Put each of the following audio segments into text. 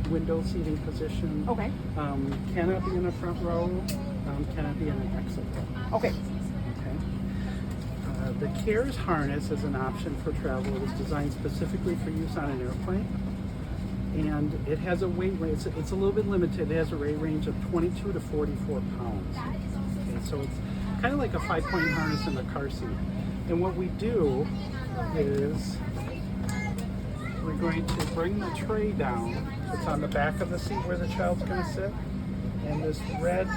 window seating position. Okay. Cannot be in a front row. Cannot be in an exit row. Okay. Okay. The CARES harness is an option for travel. It was designed specifically for use on an airplane. And it has a weight range, it's a little bit limited. It has a weight range of 22 to 44 pounds. Okay, so it's kind of like a 5-point harness in a car seat. And what we do is we're going to bring the tray down. It's on the back of the seat where the child's going to sit. And this red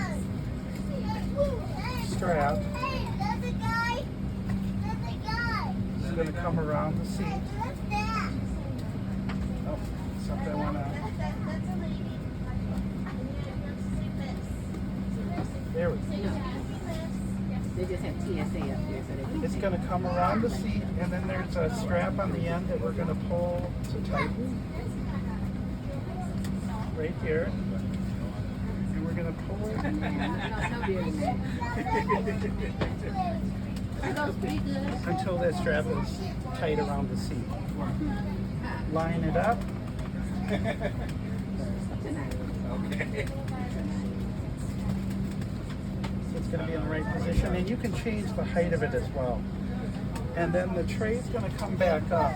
strap is going to come around the seat. Oh, something went on. There we go. They just have TSA up there, so they It's going to come around the seat, and then there's a strap on the end that we're going to pull to tighten. Right here. And we're going to pull it. Until that strap is tight around the seat. Line it up. Okay. So it's going to be in the right position, and you can change the height of it as well. And then the tray is going to come back up.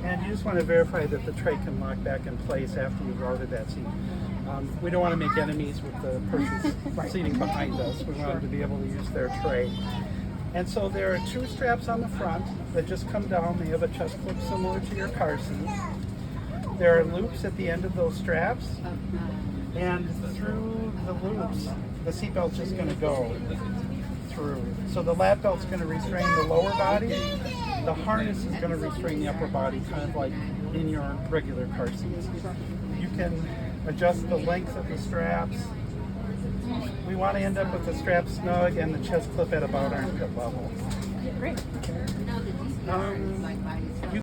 And you just want to verify that the tray can lock back in place after you've routed that seat. We don't want to make enemies with the person seating behind us. We want them to be able to use their tray. And so there are 2 straps on the front that just come down. They have a chest clip similar to your car seat. There are loops at the end of those straps. And through the loops, the seat belt's just going to go through. So the lap belt's going to restrain the lower body. The harness is going to restrain the upper body, kind of like in your regular car seats. You can adjust the length of the straps. We want to end up with the strap snug and the chest clip at about armpit level. Great. You